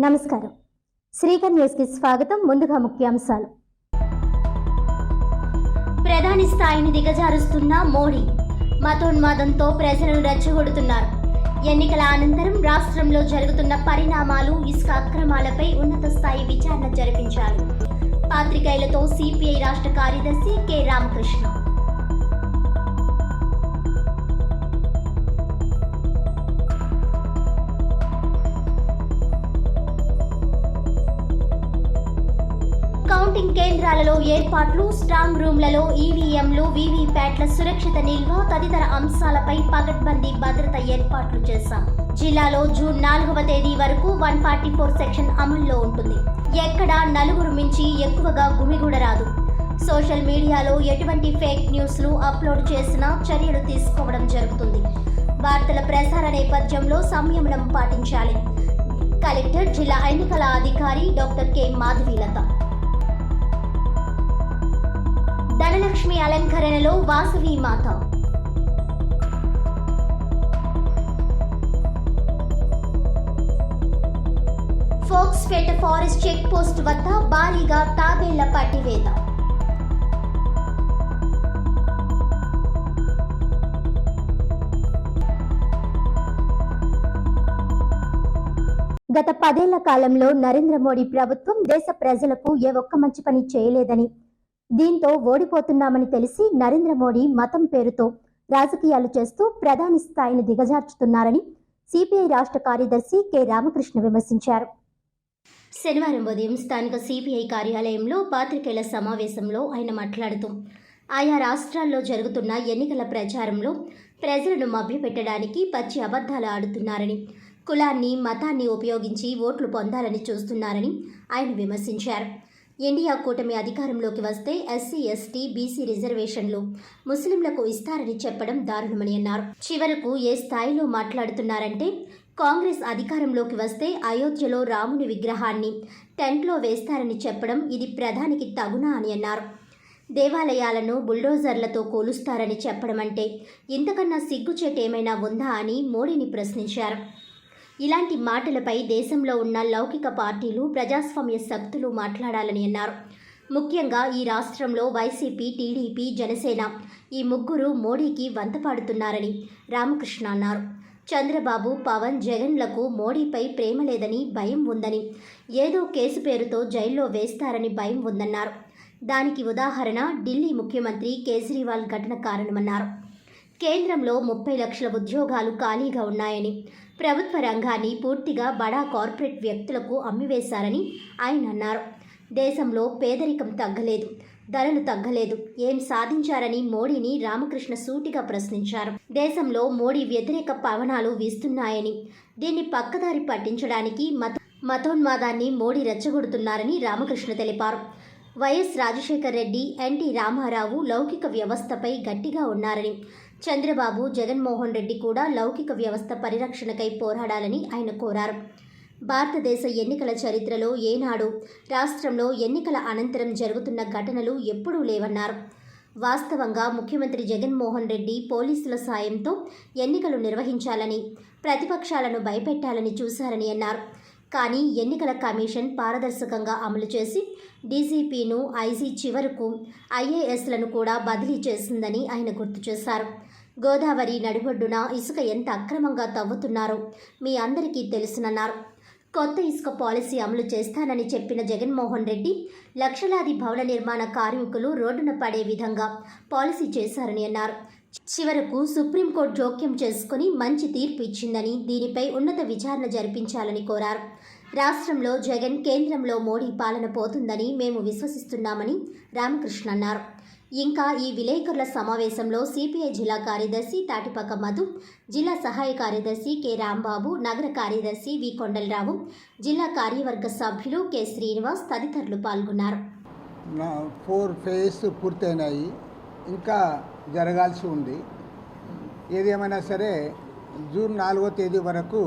నమస్కారం. శ్రీకర్ న్యూస్ కి స్వాగతం. ముందుగా ముఖ్యాంశాలు. ప్రధాని స్థాయిని దిగజారుస్తున్న మోడీ మతోన్మాదంతో ప్రజలను రెచ్చగొడుతున్నారు. ఎన్నికల అనంతరం రాష్ట్రంలో జరుగుతున్న పరిణామాలు, ఇసుక అక్రమాలపై ఉన్నత స్థాయి విచారణ జరిపించాలి. పాత్రికేయులతో సిపిఐ రాష్ట్ర కార్యదర్శి కె రామకృష్ణ. కౌంటింగ్ కేంద్రాలలో ఏర్పాట్లు, స్ట్రాంగ్ రూమ్లలో ఈవీఎంలు, వీవీప్యాట్ల సురక్షిత నిల్వ తదితర అంశాలపై పకడ్బందీ భద్రత ఏర్పాట్లు చేశాం. జిల్లాలో జూన్ 4వ తేదీ వరకు 144 సెక్షన్ అమల్లో ఉంటుంది. ఎక్కడా నలుగురు మించి ఎక్కువగా గుమిగూడరాదు. సోషల్ మీడియాలో ఎటువంటి ఫేక్ న్యూస్లు అప్లోడ్ చేసినా చర్యలు తీసుకోవడం జరుగుతుంది. వార్తల ప్రసార నేపథ్యంలో సంయమనం పాటించాలి. కలెక్టర్, జిల్లా ఎన్నికల అధికారి డాక్టర్ కె మాధవీలత. ధనలక్ష్మి అలంకరణలో వాసవి మాత. ఫోక్స్పేట ఫారెస్ట్ చెక్ పోస్ట్ వద్ద భారీగా తాబేళ్ల పట్టివేత. గత 10 ఏళ్ల కాలంలో నరేంద్ర మోడీ ప్రభుత్వం దేశ ప్రజలకు ఏ ఒక్క మంచి పని చేయలేదని, దీంతో ఓడిపోతున్నామని తెలిసి నరేంద్ర మోడీ మతం పేరుతో రాజకీయాలు చేస్తూ ప్రధాని స్థాయిని దిగజార్చుతున్నారని సిపిఐ రాష్ట్ర కార్యదర్శి కె రామకృష్ణ విమర్శించారు. శనివారం ఉదయం స్థానిక సిపిఐ కార్యాలయంలో పాత్రికేయుల సమావేశంలో ఆయన మాట్లాడుతూ, ఆయా రాష్ట్రాల్లో జరుగుతున్న ఎన్నికల ప్రచారంలో ప్రజలను మభ్యపెట్టడానికి పచ్చి అబద్ధాలు ఆడుతున్నారని, కులాన్ని, మతాన్ని ఉపయోగించి ఓట్లు పొందాలని చూస్తున్నారని ఆయన విమర్శించారు. ఇండియా కూటమి అధికారంలోకి వస్తే ఎస్సీ, ఎస్టీ, బీసీ రిజర్వేషన్లు ముస్లింలకు ఇస్తారని చెప్పడం దారుణమని అన్నారు. చివరకు ఏ స్థాయిలో మాట్లాడుతున్నారంటే, కాంగ్రెస్ అధికారంలోకి వస్తే అయోధ్యలో రాముని విగ్రహాన్ని టెంట్లో వేస్తారని చెప్పడం ఇది ప్రధానికి తగునా అని అన్నారు. దేవాలయాలను బుల్డోజర్లతో కూలుస్తారని చెప్పడం అంటే ఇంతకన్నా సిగ్గుచేటేమైనా ఉందా అని మోడీని ప్రశ్నించారు. ఇలాంటి మాటలపై దేశంలో ఉన్న లౌకిక పార్టీలు, ప్రజాస్వామ్య శక్తులు మాట్లాడాలని అన్నారు. ముఖ్యంగా ఈ రాష్ట్రంలో వైసీపీ, టీడీపీ, జనసేన ఈ ముగ్గురు మోడీకి వంతపాడుతున్నారని రామకృష్ణ అన్నారు. చంద్రబాబు, పవన్, జగన్లకు మోడీపై ప్రేమ లేదని, భయం ఉందని, ఏదో కేసు పేరుతో జైల్లో వేస్తారని భయం ఉందన్నారు. దానికి ఉదాహరణ ఢిల్లీ ముఖ్యమంత్రి కేజ్రీవాల్ ఘటన కారణమన్నారు. కేంద్రంలో 30 లక్షల ఉద్యోగాలు ఖాళీగా ఉన్నాయని, ప్రభుత్వ రంగాన్ని పూర్తిగా బడా కార్పొరేట్ వ్యక్తులకు అమ్మివేశారని ఆయన అన్నారు. దేశంలో పేదరికం తగ్గలేదు, ధరలు తగ్గలేదు, ఏం సాధించారని మోడీని రామకృష్ణ సూటిగా ప్రశ్నించారు. దేశంలో మోడీ వ్యతిరేక పవనాలు వీస్తున్నాయని, దీన్ని పక్కదారి పట్టించడానికి మతోన్మాదాన్ని మోడీ రెచ్చగొడుతున్నారని రామకృష్ణ తెలిపారు. వైఎస్ రాజశేఖర్ రెడ్డి, ఎన్టీ రామారావు లౌకిక వ్యవస్థపై గట్టిగా ఉన్నారని, చంద్రబాబు, జగన్మోహన్ రెడ్డి కూడా లౌకిక వ్యవస్థ పరిరక్షణకై పోరాడాలని ఆయన కోరారు. భారతదేశ ఎన్నికల చరిత్రలో ఏనాడు రాష్ట్రంలో ఎన్నికల అనంతరం జరుగుతున్న ఘటనలు ఎప్పుడూ లేవన్నారు. వాస్తవంగా ముఖ్యమంత్రి జగన్మోహన్ రెడ్డి పోలీసుల సాయంతో ఎన్నికలు నిర్వహించాలని, ప్రతిపక్షాలను భయపెట్టాలని చూశారని అన్నారు. కానీ ఎన్నికల కమిషన్ పారదర్శకంగా అమలు చేసి డీజీపీను, ఐజీ, చివరకు ఐఏఎస్లను కూడా బదిలీ చేసిందని ఆయన గుర్తు చేశారు. గోదావరి నడిబొడ్డున ఇసుక ఎంత అక్రమంగా తవ్వుతున్నారో మీ అందరికీ తెలుసునన్నారు. కొత్త ఇసుక పాలసీ అమలు చేస్తానని చెప్పిన జగన్మోహన్ రెడ్డి లక్షలాది భవన నిర్మాణ కార్మికులు రోడ్డున పడే విధంగా పాలసీ చేశారని అన్నారు. చివరకు సుప్రీంకోర్టు జోక్యం చేసుకుని మంచి తీర్పు ఇచ్చిందని, దీనిపై ఉన్నత విచారణ జరిపించాలని కోరారు. రాష్ట్రంలో జగన్, కేంద్రంలో మోడీ పాలన పోతుందని మేము విశ్వసిస్తున్నామని రామకృష్ణ అన్నారు. ఇంకా ఈ విలేకరుల సమావేశంలో సిపిఐ జిల్లా కార్యదర్శి తాటిపక్క మధు, జిల్లా సహాయ కార్యదర్శి కె రాంబాబు, నగర కార్యదర్శి వి కొండలరావు, జిల్లా కార్యవర్గ సభ్యులు కె శ్రీనివాస్ తదితరులు పాల్గొన్నారు. 4 ఫేజ్ పూర్తయినాయి, ఇంకా జరగాల్సి ఉంది. ఏదేమైనా సరే జూన్ 4వ తేదీ వరకు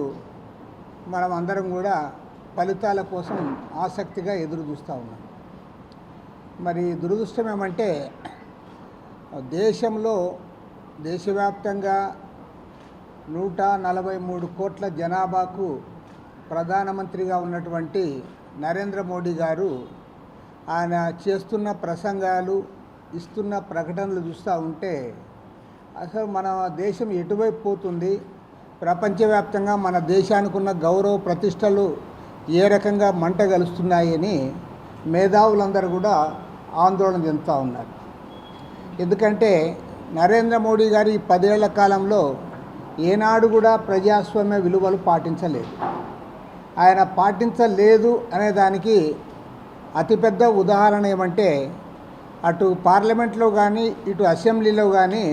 మనం అందరం కూడా ఫలితాల కోసం ఆసక్తిగా ఎదురు చూస్తూ ఉన్నాం. మరి దురదృష్టం ఏమంటే, దేశవ్యాప్తంగా 143 కోట్ల జనాభాకు ప్రధానమంత్రిగా ఉన్నటువంటి నరేంద్ర మోడీ గారు ఆయన చేస్తున్న ప్రసంగాలు ఇస్తున్న ప్రకటనలు చూస్తూ ఉంటే అసలు మన దేశం ఎటువైపు పోతుంది, ప్రపంచవ్యాప్తంగా మన దేశానికి ఉన్న గౌరవ ప్రతిష్టలు ఏ రకంగా మంట గలుస్తున్నాయని మేధావులందరూ కూడా ఆందోళన చెందుతూ ఉన్నారు. ఎందుకంటే నరేంద్ర మోడీ గారు ఈ 10 ఏళ్ల కాలంలో ఏనాడు కూడా ప్రజాస్వామ్య విలువలు పాటించలేదు. ఆయన పాటించలేదు అనే దానికి అతిపెద్ద ఉదాహరణ ఏమంటే అటు పార్లమెంట్లో కానీ ఇటు అసెంబ్లీలో కానీ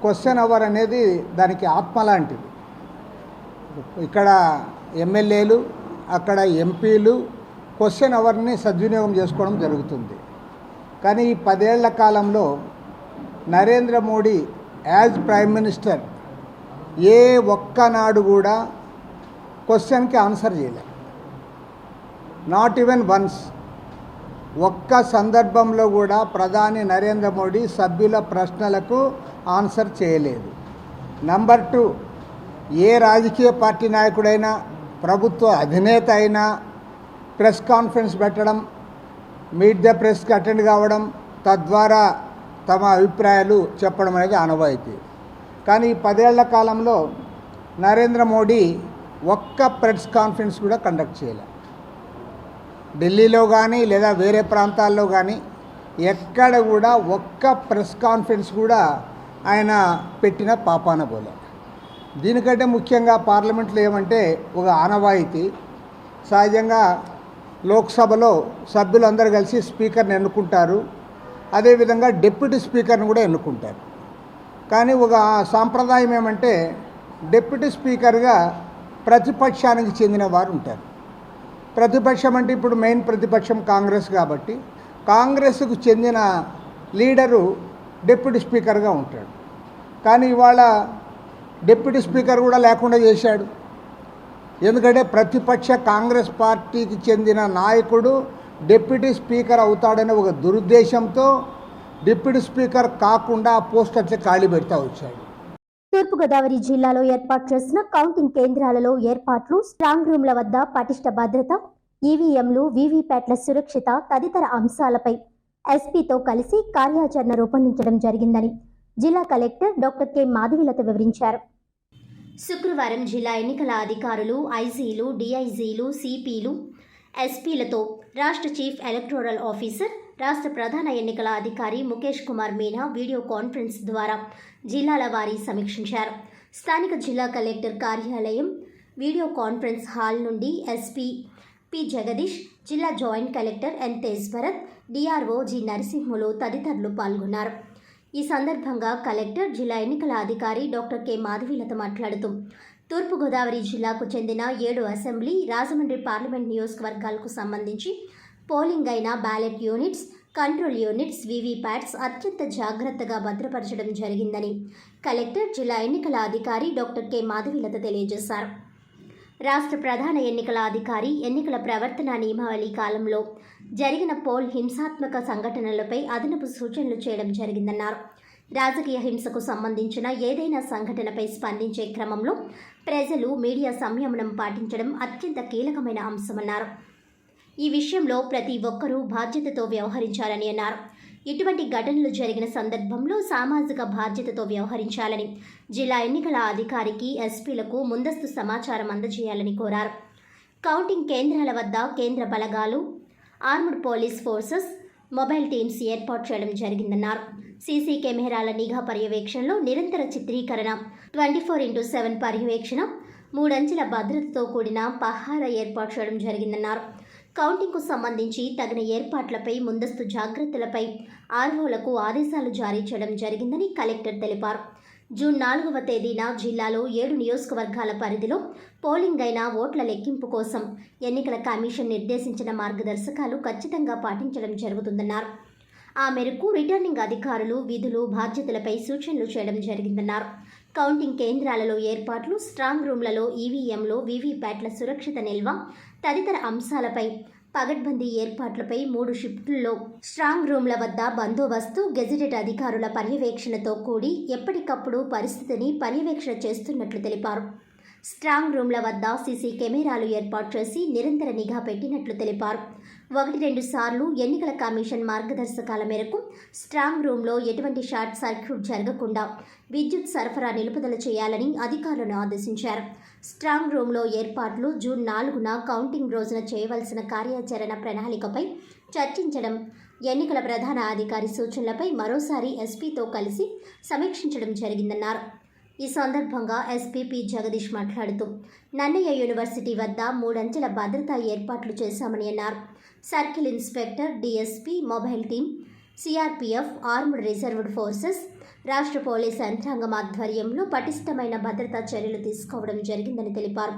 క్వశ్చన్ అవర్ అనేది దానికి ఆత్మ లాంటిది. ఇక్కడ ఎమ్మెల్యేలు అక్కడ ఎంపీలు క్వశ్చన్ అవర్ని సద్వినియోగం చేసుకోవడం జరుగుతుంది. కానీ ఈ 10 ఏళ్ల కాలంలో Narendra Modi as prime minister ఏ ఒక్కనాడు కూడా క్వశ్చన్కి ఆన్సర్ చేయలేదు. Not even once. ఒక్క సందర్భంలో కూడా ప్రధాని నరేంద్ర మోడీ సభ్యుల ప్రశ్నలకు ఆన్సర్ చేయలేదు. నంబర్ 2, ఏ రాజకీయ పార్టీ నాయకుడైనా ప్రభుత్వ అధినేత అయినా ప్రెస్ కాన్ఫరెన్స్ పెట్టడం, మీట్ ద ప్రెస్కి అటెండ్ కావడం, తద్వారా తమ అభిప్రాయాలు చెప్పడం అనేది ఆనవాయితీ. కానీ ఈ 10 ఏళ్ల కాలంలో నరేంద్ర మోడీ ఒక్క ప్రెస్ కాన్ఫరెన్స్ కూడా కండక్ట్ చేయలేదు. ఢిల్లీలో కానీ లేదా వేరే ప్రాంతాల్లో కానీ ఎక్కడ కూడా ఒక్క ప్రెస్ కాన్ఫరెన్స్ కూడా ఆయన పెట్టిన పాపాన పోలే. దీనికంటే ముఖ్యంగా పార్లమెంట్లో ఏమంటే ఒక ఆనవాయితీ, సహజంగా లోక్సభలో సభ్యులందరూ కలిసి స్పీకర్ని ఎన్నుకుంటారు, అదేవిధంగా డిప్యూటీ స్పీకర్ని కూడా ఎన్నుకుంటారు. కానీ ఒక సాంప్రదాయం ఏమంటే డిప్యూటీ స్పీకర్గా ప్రతిపక్షానికి చెందిన వారు ఉంటారు. ప్రతిపక్షం అంటే ఇప్పుడు మెయిన్ ప్రతిపక్షం కాంగ్రెస్ కాబట్టి కాంగ్రెస్కు చెందిన లీడరు డిప్యూటీ స్పీకర్గా ఉంటాడు. కానీ ఇవాళ డిప్యూటీ స్పీకర్ కూడా లేకుండా చేశాడు. ఎందుకంటే ప్రతిపక్ష కాంగ్రెస్ పార్టీకి చెందిన నాయకుడు డిప్యూటీ స్పీకర్ అవుతాడనే ఒక దురుద్దేశంతో డిప్యూటీ స్పీకర్ కాకుండా ఆ పోస్ట్ అట్లా ఖాళీ పెడతా వచ్చాడు. తూర్పుగోదావరి జిల్లాలో ఏర్పాటు చేసిన కౌంటింగ్ కేంద్రాలలో ఏర్పాట్లు, స్ట్రాంగ్ రూమ్ల వద్ద పటిష్ట భద్రత, ఈవీఎంలు, వీవీప్యాట్ల సురక్షిత తదితర అంశాలపై ఎస్పీతో కలిసి కార్యాచరణ రూపొందించడం జరిగిందని జిల్లా కలెక్టర్ డాక్టర్ కె మాధవిలత వివరించారు. శుక్రవారం జిల్లా ఎన్నికల అధికారులు, ఐజీలు, డిఐజీలు, సిపిలు, ఎస్పీలతో రాష్ట్ర చీఫ్ ఎలక్టోరల్ ఆఫీసర్, రాష్ట్ర ప్రధాన ఎన్నికల అధికారి ముఖేష్ కుమార్ మీనా వీడియో కాన్ఫరెన్స్ ద్వారా జిల్లాల వారీ సమీక్షించారు. స్థానిక జిల్లా కలెక్టర్ కార్యాలయం వీడియో కాన్ఫరెన్స్ హాల్ నుండి ఎస్పీ పి జగదీష్, జిల్లా joint collector N Tej Bharat, DRO G Narasimhulu తదితరులు పాల్గొన్నారు. ఈ సందర్భంగా కలెక్టర్, జిల్లా ఎన్నికల అధికారి డాక్టర్ కె మాధవిలత మాట్లాడుతూ తూర్పుగోదావరి జిల్లాకు చెందిన 7 అసెంబ్లీ, రాజమండ్రి పార్లమెంట్ నియోజకవర్గాలకు సంబంధించి పోలింగ్ అయిన ballot units, control units, VVPATs అత్యంత జాగ్రత్తగా భద్రపరచడం జరిగిందని కలెక్టర్, జిల్లా ఎన్నికల అధికారి డాక్టర్ కె మాధవిలత తెలియజేశారు. రాష్ట్ర ప్రధాన ఎన్నికల అధికారి ఎన్నికల ప్రవర్తన నియమావళి కాలంలో జరిగిన పోల్ హింసాత్మక సంఘటనలపై అదనపు సూచనలు చేయడం జరిగిందన్నారు. రాజకీయ హింసకు సంబంధించిన ఏదైనా సంఘటనపై స్పందించే క్రమంలో ప్రజలు, మీడియా సంయమనం పాటించడం అత్యంత కీలకమైన అంశమన్నారు. ఈ విషయంలో ప్రతి ఒక్కరూ బాధ్యతతో వ్యవహరించాలని అన్నారు. ఇటువంటి ఘటనలు జరిగిన సందర్భంలో సామాజిక బాధ్యతతో వ్యవహరించాలని జిల్లా ఎన్నికల అధికారికి, ఎస్పీలకు ముందస్తు సమాచారం అందజేయాలని కోరారు. కౌంటింగ్ కేంద్రాల వద్ద కేంద్ర బలగాలు, armed police forces, mobile teams ఏర్పాటు చేయడం జరిగిందన్నారు. సీసీ కెమెరాల నిఘా పర్యవేక్షణలో నిరంతర చిత్రీకరణ, 24/7 పర్యవేక్షణ, 3 అంచెల భద్రతతో కూడిన పహారా ఏర్పాటు చేయడం జరిగిందన్నారు. కౌంటింగ్కు సంబంధించి తగిన ఏర్పాట్లపై, ముందస్తు జాగ్రత్తలపై ఆర్ఓలకు ఆదేశాలు జారీ చేయడం జరిగిందని కలెక్టర్ తెలిపారు. జూన్ 4వ తేదీన జిల్లాలో 7 నియోజకవర్గాల పరిధిలో పోలింగ్ అయిన ఓట్ల లెక్కింపు కోసం ఎన్నికల కమిషన్ నిర్దేశించిన మార్గదర్శకాలు ఖచ్చితంగా పాటించడం జరుగుతుందన్నారు. ఆ మేరకు రిటర్నింగ్ అధికారులు విధులు, బాధ్యతలపై సూచనలు చేయడం జరిగిందన్నారు. కౌంటింగ్ కేంద్రాలలో ఏర్పాట్లు, స్ట్రాంగ్ రూమ్లలో ఈవీఎంలు, వీవీప్యాట్ల సురక్షిత నిల్వ తదితర అంశాలపై పగడ్బందీ ఏర్పాట్లపై 3 షిఫ్టుల్లో స్ట్రాంగ్ రూమ్ల వద్ద బందోబస్తు, గెజిటెడ్ అధికారుల పర్యవేక్షణతో కూడి ఎప్పటికప్పుడు పరిస్థితిని పర్యవేక్షణ చేస్తున్నట్లు తెలిపారు. స్ట్రాంగ్ రూమ్ల వద్ద సీసీ కెమెరాలు ఏర్పాటు చేసి నిరంతర నిఘా పెట్టినట్లు తెలిపారు. 1-2 సార్లు ఎన్నికల కమిషన్ మార్గదర్శకాల మేరకు స్ట్రాంగ్ రూమ్లో ఎటువంటి షార్ట్ సర్క్యూట్ జరగకుండా విద్యుత్ సరఫరా నిలుపుదల చేయాలని అధికారులను ఆదేశించారు. స్ట్రాంగ్ రూమ్లో ఏర్పాట్లు జూన్ 4న కౌంటింగ్ రోజున చేయవలసిన కార్యాచరణ ప్రణాళికపై చర్చించడం, ఎన్నికల ప్రధాన అధికారి సూచనలపై మరోసారి ఎస్పీతో కలిసి సమీక్షించడం జరిగిందన్నారు. ఈ సందర్భంగా ఎస్పీ పి. జగదీష్ మాట్లాడుతూ నన్నయ్య యూనివర్సిటీ వద్ద 3 అంచెల భద్రతా ఏర్పాట్లు చేశామని అన్నారు. Circle inspector, DSP, mobile team, CRPF, armed reserved forces, రాష్ట్ర పోలీసు యంత్రాంగం ఆధ్వర్యంలో పటిష్టమైన భద్రతా చర్యలు తీసుకోవడం జరిగిందని తెలిపారు.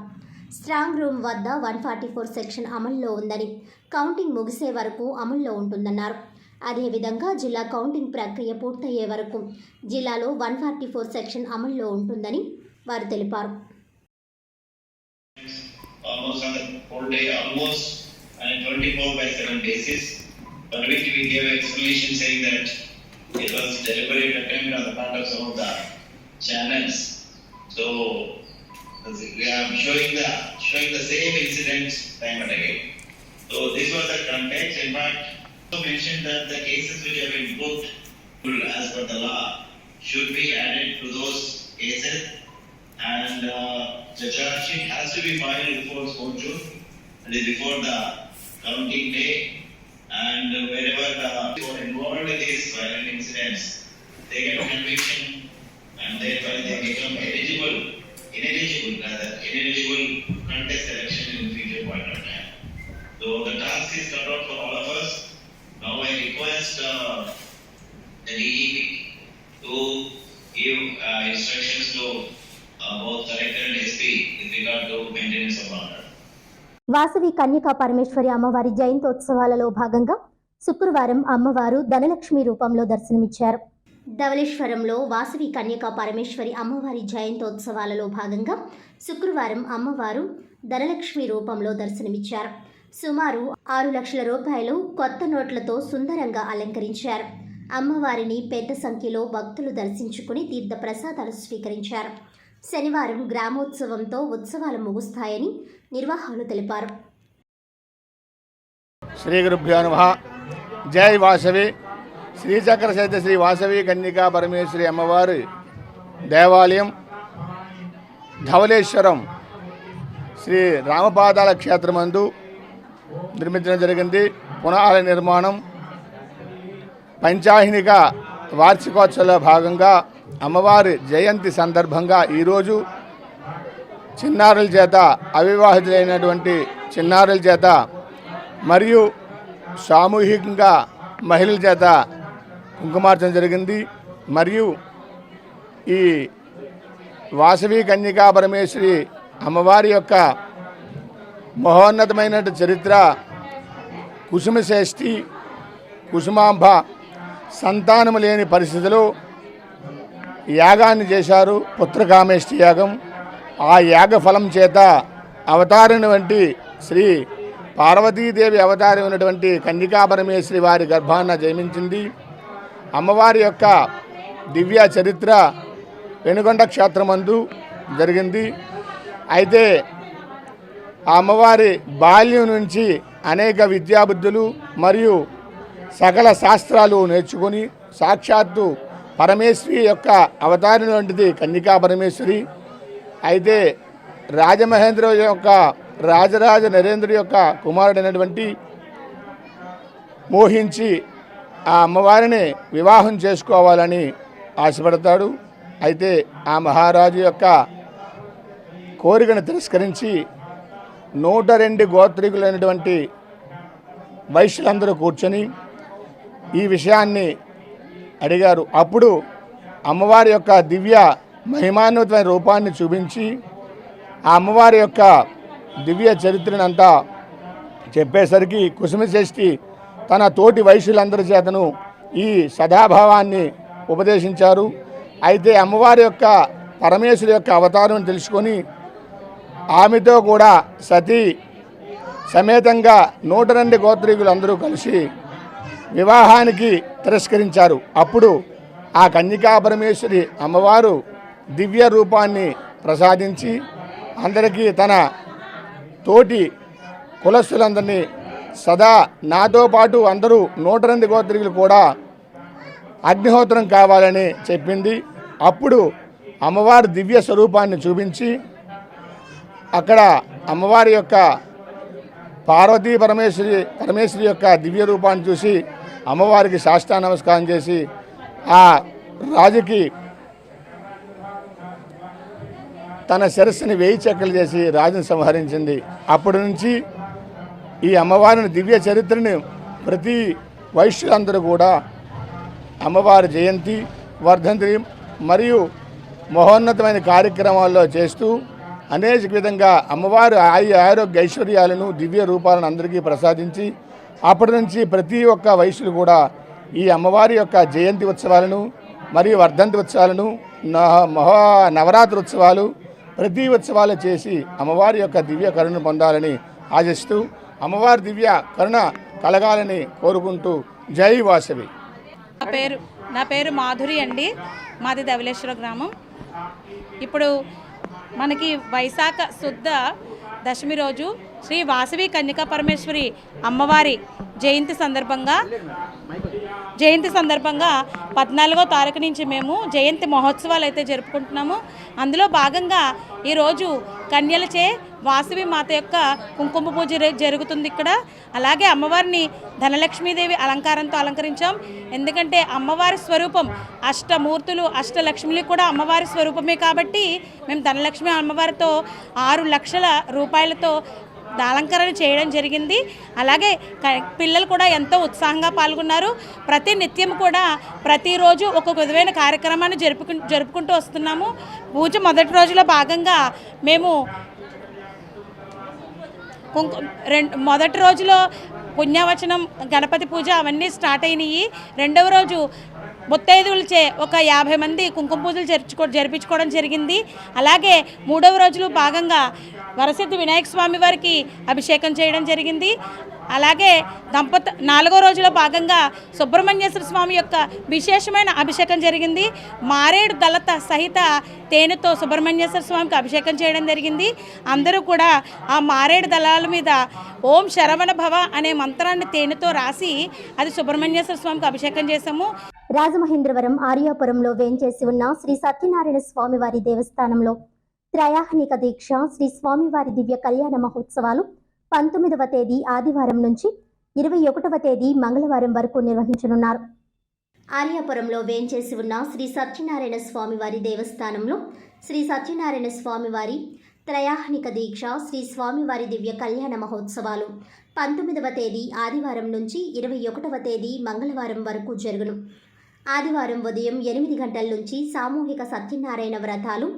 స్ట్రాంగ్ రూమ్ వద్ద 144 సెక్షన్ అమల్లో ఉందని, కౌంటింగ్ ముగిసే వరకు అమల్లో ఉంటుందన్నారు. అదేవిధంగా జిల్లా కౌంటింగ్ ప్రక్రియ పూర్తయ్యే వరకు జిల్లాలో 144 సెక్షన్ అమల్లో ఉంటుందని వారు తెలిపారు. On a 24/7 basis, for which we gave explanation saying that it was deliberate attempt on the part of some of the channels. So we are showing the same incidents time and again. So this was the context. In fact, also mentioned that the cases which have been booked as per the law should be added to those cases, and the charge sheet has to be filed before 4 June. That is before the counting day, and wherever the people involved in these violent incidents, they get conviction, and thereby they become ineligible to contest election in future point of time. So the task is cut out for all of us. Now I request the DEP to give instructions to both collector and SP with regard to maintenance of order. Vasavi Kanyaka Parameshwari అమ్మవారి జయంతోత్సవాలలో భాగంగా శుక్రవారం అమ్మవారు ధనలక్ష్మి రూపంలో దర్శనమిచ్చారు. ధవళేశ్వరంలో వాసవి కన్యకా పరమేశ్వరి అమ్మవారి జయంతోత్సవాలలో భాగంగా శుక్రవారం అమ్మవారు ధనలక్ష్మి రూపంలో దర్శనమిచ్చారు. సుమారు 6 లక్షల రూపాయలు కొత్త నోట్లతో సుందరంగా అలంకరించారు. అమ్మవారిని పెద్ద సంఖ్యలో భక్తులు దర్శించుకుని తీర్థ ప్రసాదాలు స్వీకరించారు. శనివారం గ్రామోత్సవంతో ఉత్సవాలు ముగుస్తాయని నిర్వాహకులు తెలిపారు. శ్రీ గురుభ్యో నమః. జై వాసవి. శ్రీచక్ర సహిత శ్రీ వాసవి కన్యకా పరమేశ్వరి అమ్మవారి దేవాలయం ధవళేశ్వరం శ్రీ రామపాదాల క్షేత్రమందు నిర్మించడం జరిగింది. పునాలయ నిర్మాణం పంచాహినిక వార్షికోత్సవంలో భాగంగా అమ్మవారి జయంతి సందర్భంగా ఈరోజు చిన్నారుల చేత, అవివాహితులైనటువంటి చిన్నారుల చేత మరియు సామూహికంగా మహిళల చేత కుంకుమార్చన జరిగింది. మరియు ఈ వాసవి కన్యకా పరమేశ్వరి అమ్మవారి యొక్క మహోన్నతమైన చరిత్ర, కుసుమశ్రేష్ఠి కుసుమాంబ సంతానము లేని పరిస్థితిలో యాగాన్ని చేశారు, పుత్రకామేష్టి యాగం. ఆ యాగ ఫలం చేత అవతారిన వంటి శ్రీ పార్వతీదేవి అవతారమైనటువంటి కన్యకా పరమేశ్వరి వారి గర్భాన్న జన్మించింది. అమ్మవారి యొక్క దివ్య చరిత్ర వెనుగొండ క్షేత్రమందు జరిగింది. అయితే ఆ అమ్మవారి బాల్యం నుంచి అనేక విద్యాబుద్ధులు మరియు సకల శాస్త్రాలు నేర్చుకొని సాక్షాత్తు పరమేశ్వరి యొక్క అవతారం వంటిది కన్యకా పరమేశ్వరి. అయితే రాజమహేంద్ర యొక్క రాజరాజ నరేంద్రుడి యొక్క కుమారుడైనటువంటి మోహించి ఆ అమ్మవారిని వివాహం చేసుకోవాలని ఆశపడతాడు. అయితే ఆ మహారాజు యొక్క కోరికను తిరస్కరించి 102 గోత్రికులైనటువంటి వైశ్యులందరూ కూర్చొని ఈ విషయాన్ని అడిగారు. అప్పుడు అమ్మవారి యొక్క దివ్య మహిమాన్వితమైన రూపాన్ని చూపించి ఆ అమ్మవారి యొక్క దివ్య చరిత్రనంతా చెప్పేసరికి కుసుమశ్రేష్ఠి తన తోటి వైశ్యులందరి చేతను ఈ సదాభావాన్ని ఉపదేశించారు. అయితే అమ్మవారి యొక్క పరమేశ్వరి యొక్క అవతారం తెలుసుకొని ఆమెతో కూడా సతీ సమేతంగా 102 గోత్రీకులు అందరూ కలిసి వివాహానికి తిరస్కరించారు. అప్పుడు ఆ కన్యకా పరమేశ్వరి అమ్మవారు దివ్య రూపాన్ని ప్రసాదించి అందరికీ తన తోటి కులస్తులందరినీ సదా నాతో పాటు అందరూ 102 గోత్రికులు కూడా అగ్నిహోత్రం కావాలని చెప్పింది. అప్పుడు అమ్మవారి దివ్య స్వరూపాన్ని చూపించి అక్కడ అమ్మవారి యొక్క పార్వతీ పరమేశ్వరి యొక్క దివ్య రూపాన్ని చూసి అమ్మవారికి సాష్టాంగ నమస్కారం చేసి ఆ రాజుకి తన శిరస్సుని 1000 చెక్కలు చేసి రాజుని సంహరించింది. అప్పటి నుంచి ఈ అమ్మవారిని దివ్య చరిత్రని ప్రతి వైశ్యులందరూ కూడా అమ్మవారి జయంతి, వర్ధంతి మరియు మహోన్నతమైన కార్యక్రమాల్లో చేస్తూ అనేక విధంగా అమ్మవారు ఆరోగ్య ఐశ్వర్యాలను దివ్య రూపాలను అందరికీ ప్రసాదించి అప్పటి నుంచి ప్రతి ఒక్క వైశ్యులు కూడా ఈ అమ్మవారి యొక్క జయంతి ఉత్సవాలను మరియు వర్ధంతి ఉత్సవాలను నవరాత్రి ఉత్సవాలు ప్రతి ఉత్సవాలు చేసి అమ్మవారి యొక్క దివ్య కరుణ పొందాలని ఆశిస్తూ అమ్మవారి దివ్య కరుణ కలగాలని కోరుకుంటూ జై వాసవి. నా పేరు మాధురి అండి. మాది ధవళేశ్వర గ్రామం. ఇప్పుడు మనకి వైశాఖ శుద్ధ దశమి రోజు శ్రీ వాసవి కన్యకా పరమేశ్వరి అమ్మవారి జయంతి సందర్భంగా 14వ తారీఖు నుంచి మేము జయంతి మహోత్సవాలు అయితే జరుపుకుంటున్నాము. అందులో భాగంగా ఈరోజు కన్యలచే వాసవి మాత యొక్క కుంకుమ పూజ జరుగుతుంది ఇక్కడ. అలాగే అమ్మవారిని ధనలక్ష్మీదేవి అలంకారంతో అలంకరించాం. ఎందుకంటే అమ్మవారి స్వరూపం అష్టమూర్తులు అష్టలక్ష్మిలు కూడా అమ్మవారి స్వరూపమే కాబట్టి మేము ధనలక్ష్మి అమ్మవారితో 6 లక్షల రూపాయలతో అలంకరణ చేయడం జరిగింది. అలాగే పిల్లలు కూడా ఎంతో ఉత్సాహంగా పాల్గొన్నారు. ప్రతి నిత్యం కూడా ప్రతిరోజు ఒక్కొక్క విధమైన కార్యక్రమాన్ని జరుపుకుంటూ వస్తున్నాము. పూజ మొదటి రోజులో భాగంగా మేము మొదటి రోజులో పుణ్యవచనం, గణపతి పూజ అవన్నీ స్టార్ట్ అయినాయి. రెండవ రోజు ముత్తైదువులచే ఒక 50 మంది కుంకుమ పూజలు జరిపించుకోవడం జరిగింది. అలాగే మూడవ రోజులో భాగంగా వరసిద్ధి వినాయక స్వామి వారికి అభిషేకం చేయడం జరిగింది. అలాగే 4వ రోజులో భాగంగా సుబ్రహ్మణ్యేశ్వర స్వామి యొక్క విశేషమైన అభిషేకం జరిగింది. మారేడు దళత సహిత తేనెతో సుబ్రహ్మణ్యేశ్వర స్వామికి అభిషేకం చేయడం జరిగింది. అందరూ కూడా ఆ మారేడు దళాల మీద ఓం శరవణ భవ అనే మంత్రాన్ని తేనెతో రాసి అది సుబ్రహ్మణ్యేశ్వర స్వామికి అభిషేకం చేశాము. రాజమహేంద్రవరం ఆర్యాపురంలో వేంచేసి ఉన్న శ్రీ సత్యనారాయణ స్వామివారి దేవస్థానంలో త్రయాహనిక దీక్ష శ్రీ స్వామివారి దివ్య కళ్యాణ మహోత్సవాలు 19వ తేదీ ఆదివారం నుంచి 21వ తేదీ మంగళవారం వరకు నిర్వహించనున్నారు. ఆర్యాపురంలో వేంచేసి ఉన్న శ్రీ సత్యనారాయణ స్వామివారి దేవస్థానంలో శ్రీ సత్యనారాయణ స్వామివారి త్రయాహనిక దీక్ష శ్రీ స్వామివారి దివ్య కళ్యాణ మహోత్సవాలు 19వ తేదీ ఆదివారం నుంచి 21వ తేదీ మంగళవారం వరకు జరుగును. ఆదివారం ఉదయం 8 గంటల నుంచి సామూహిక సత్యనారాయణ వ్రతాలు,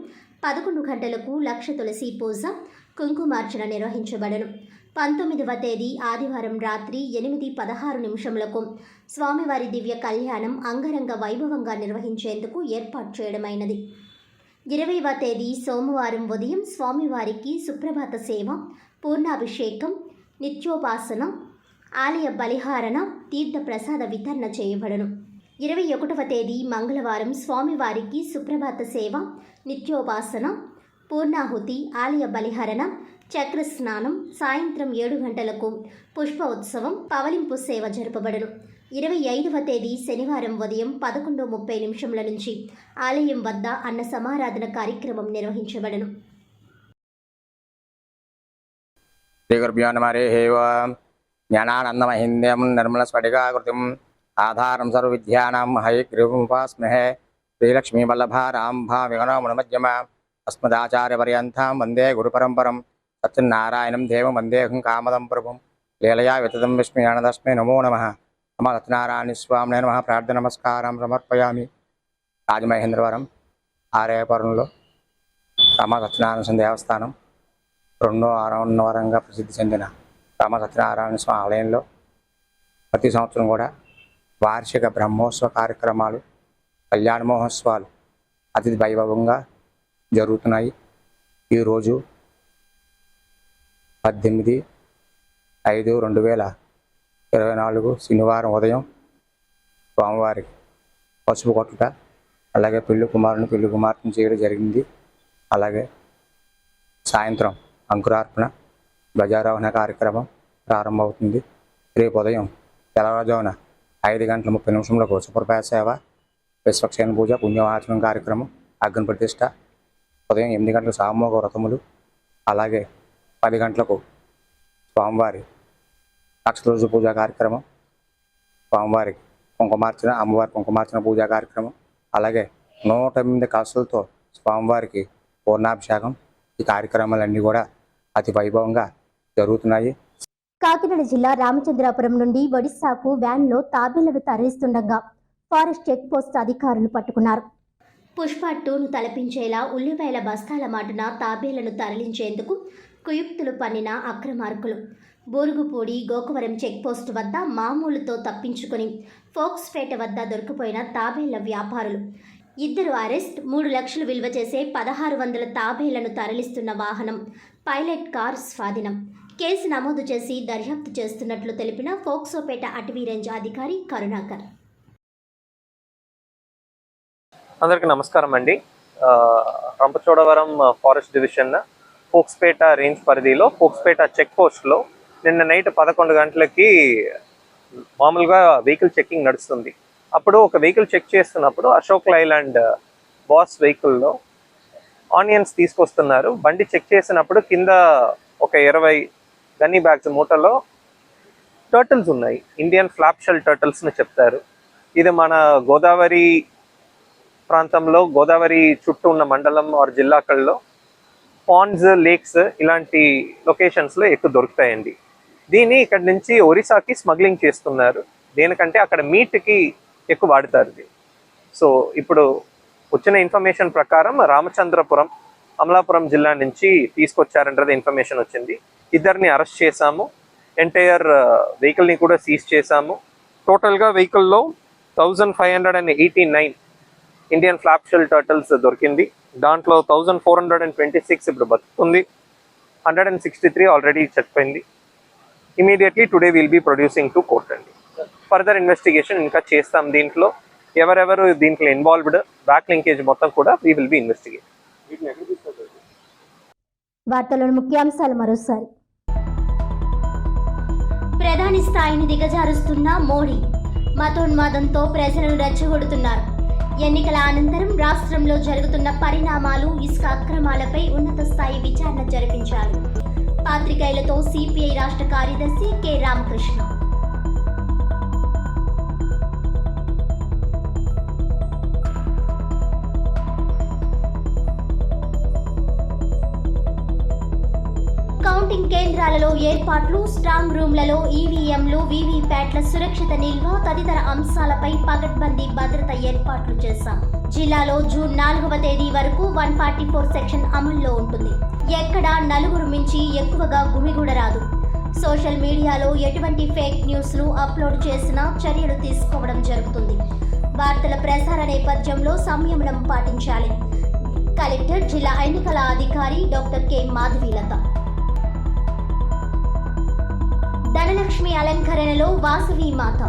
11 గంటలకు లక్ష తులసి పూజ, కుంకుమార్చన నిర్వహించబడను. 19వ తేదీ ఆదివారం రాత్రి 8:16 స్వామివారి దివ్య కళ్యాణం అంగరంగ వైభవంగా నిర్వహించేందుకు ఏర్పాటు చేయడమైనది. 20వ తేదీ సోమవారం ఉదయం స్వామివారికి సుప్రభాత సేవ, పూర్ణాభిషేకం, నిత్యోపాసన, ఆలయ బలిహారణ, తీర్థ ప్రసాద వితరణ చేయబడను. 21వ తేదీ మంగళవారం స్వామివారికి సుప్రభాత సేవ, నిత్యోపాసన, పూర్ణాహుతి, ఆలయ బలిహరణ, చక్ర స్నానం, సాయంత్రం 7 గంటలకు పుష్ప ఉత్సవం, పవలింపు సేవ జరపబడను. 25వ తేదీ శనివారం ఉదయం 11:30 నుంచి ఆలయం వద్ద అన్న సమారాధన కార్యక్రమం నిర్వహించబడను. శ్రీ గురుభ్యో నమః. జ్ఞానానందమహింద్యం నిర్మల స్ఫటికాకృతిం ఆధారం సర్వవిద్యానాం హయగ్రీవముపాస్మహే. శ్రీలక్ష్మీవల్లభారాం భావిగణోమునిమధ్యమ అస్మదాచార్యపర్యంతం వందే గురుపరంపరం. సత్యనారాయణం దేవం వందేహం కామదం ప్రభుం. లీలయా వితతం విస్మయానదస్మై నమో నమః. నమ సత్యనారాయణ స్వామినే నమః. ప్రార్థన నమస్కారం సమర్పయామి. రాజమహేంద్రవరం ఆర్యాపురంలో రామ సత్యనారాయణ దేవస్థానం 2వ ఆరంగా ప్రసిద్ధి చెందిన రామ సత్యనారాయణ స్వామి ఆలయంలో ప్రతి సంవత్సరం కూడా వార్షిక బ్రహ్మోత్సవ కార్యక్రమాలు, కళ్యాణ మహోత్సవాలు అతి వైభవంగా జరుగుతున్నాయి. ఈరోజు 18/5/2024 శనివారం ఉదయం స్వామివారికి పసుపు కొట్టుట, అలాగే పెళ్లి కుమారుని పెళ్లి కుమార్తెను చేయడం జరిగింది. అలాగే సాయంత్రం అంకురార్పణ ధ్వజారోహణ కార్యక్రమం ప్రారంభమవుతుంది. రేపు ఉదయం తెల్లవారుజామున 5:30 సుప్రభాత సేవ, విశ్వక్షేణ పూజ, పుణ్యవాచనం కార్యక్రమం, అగ్ని ప్రతిష్ట, ఉదయం 8 గంటలకు సామూహిక వ్రతములు, అలాగే 10 గంటలకు స్వామివారి అక్షతరోజు పూజా కార్యక్రమం, స్వామివారికి కుంకుమార్చన, అమ్మవారి కుంకుమార్చన పూజా కార్యక్రమం, అలాగే 108 కలశాలతో స్వామివారికి పూర్ణాభిషేకం. ఈ కార్యక్రమాలన్నీ కూడా అతి వైభవంగా జరుగుతున్నాయి. కాకినాడ జిల్లా రామచంద్రాపురం నుండి ఒడిశాకు వ్యాన్లో తాబేళ్లను తరలిస్తుండగా ఫారెస్ట్ చెక్ పోస్ట్ అధికారులు పట్టుకున్నారు. పుష్ప 2ను తలపించేలా ఉల్లిపాయల బస్తాల మాటున తాబేళ్లను తరలించేందుకు కుయుక్తులు పన్నిన అక్రమార్కులు బోరుగుపూడి గోకవరం చెక్పోస్టు వద్ద మామూలుతో తప్పించుకుని ఫోక్స్పేట వద్ద దొరికిపోయిన తాబేళ్ల వ్యాపారులు 2 అరెస్ట్, 3 లక్షలు విలువ చేసే 1600 తాబేళ్లను తరలిస్తున్న వాహనం, పైలట్ కార్ స్వాధీనం. కేసు నమోదు చేసి దర్యాప్తు చేస్తున్నట్లు తెలిపిన ఫోక్సోపేట అటవీ రేంజ్ అధికారి కరుణాకర్. అందరికీ నమస్కారం అండి. రంపచోడవరం ఫారెస్ట్ డివిజన్ ఫోక్స్పేట రేంజ్ పరిధిలో ఫోక్స్పేట చెక్ పోస్ట్లో నిన్న నైట్ 11 గంటలకి మామూలుగా వెహికల్ చెక్కింగ్ నడుస్తుంది. అప్పుడు ఒక వెహికల్ చెక్ చేస్తున్నప్పుడు అశోక్ లైలాండ్ బాస్ వెహికల్లో ఆనియన్స్ తీసుకొస్తున్నారు. బండి చెక్ చేసినప్పుడు కింద ఒక 20 గన్నీ బ్యాగ్స్ మూటలో టర్టిల్స్ ఉన్నాయి. ఇండియన్ ఫ్లాప్ షెల్ టర్టిల్స్ని చెప్తారు. ఇది మన గోదావరి ప్రాంతంలో, గోదావరి చుట్టూ ఉన్న మండలం ఆర్ జిల్లాకల్లో పాండ్స్, లేక్స్ ఇలాంటి లొకేషన్స్లో ఎక్కువ దొరుకుతాయండి. దీన్ని ఇక్కడ నుంచి ఒరిస్సాకి స్మగ్లింగ్ చేస్తున్నారు. దేనికంటే అక్కడ మీట్కి ఎక్కువ వాడతారు ఇది. సో ఇప్పుడు వచ్చిన ఇన్ఫర్మేషన్ ప్రకారం రామచంద్రపురం, అమలాపురం జిల్లా నుంచి తీసుకొచ్చారన్నది ఇన్ఫర్మేషన్ వచ్చింది. 2ని అరెస్ట్ చేశాము. ఎంటైర్ వెహికల్ని కూడా సీజ్ చేశాము. టోటల్గా వెహికల్లో 1589 ఇండియన్ ఫ్లాప్ షెల్ టర్టిల్స్ దొరికింది. దాంట్లో 1426 ఇప్పుడు బతుకుంది. 163 ఆల్రెడీ చనిపోయింది. Immediately today will be producing to court అండి. ఫర్దర్ ఇన్వెస్టిగేషన్ ఇంకా చేస్తాం. దీంట్లో ఎవరెవరు దీంట్లో ఇన్వాల్వ్డ్, బ్యాక్ లింకేజ్ మొత్తం కూడా వీ విల్ బీ ఇన్వెస్టిగేట్. వార్తలోని ముఖ్యాంశాలు మరోసారి. ప్రధాని స్థాయిని దిగజారుస్తున్న మోడీ, మతోన్మాదంతో ప్రజలను రెచ్చగొడుతున్నారు. ఎన్నికల అనంతరం రాష్ట్రంలో జరుగుతున్న పరిణామాలు, ఇసుక అక్రమాలపై ఉన్నత స్థాయి విచారణ జరిపించాలి. పాత్రికేయులతో సిపిఐ రాష్ట్ర కార్యదర్శి కె రామకృష్ణ. కౌంటింగ్ కేంద్రాలలో ఏర్పాట్లు, స్ట్రాంగ్ రూమ్లలో ఈవీఎంలు, వీవీప్యాట్ల సురక్షిత నిల్వ తదితర అంశాలపై పగడ్బందీ భద్రత ఏర్పాట్లు చేశాం. జిల్లాలో జూన్ 4వ తేదీ వరకు 144 సెక్షన్ అమల్లో ఉంటుంది. ఎక్కడా 4 మించి ఎక్కువగా గుమిగూడరాదు. సోషల్ మీడియాలో ఎటువంటి ఫేక్ న్యూస్లు అప్లోడ్ చేసినా చర్యలు తీసుకోవడం జరుగుతుంది. వార్తల ప్రసార నేపథ్యంలో సంయమనం పాటించాలి. కలెక్టర్, జిల్లా ఎన్నికల అధికారి డాక్టర్ కె మాధవీలత. ధనలక్ష్మి అలంకరణలో వాసవి మాత.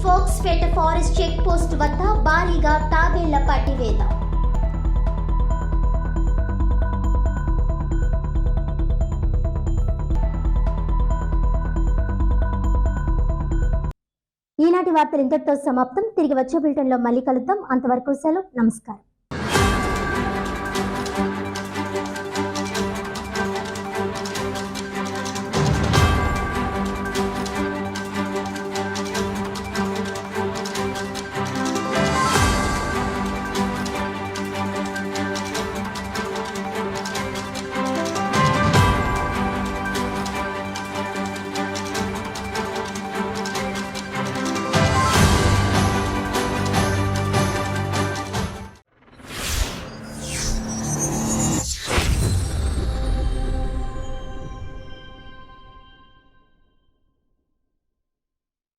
ఫోక్స్పేట ఫారెస్ట్ చెక్ పోస్ట్ వద్ద భారీగా తాబేళ్ల పట్టివేత. ఈనాటి వార్తలు ఇంతటితో సమాప్తం. తిరిగి వచ్చే బులెటిన్లో మళ్ళీ కలుద్దాం. అంతవరకు సెలవు. నమస్కారం.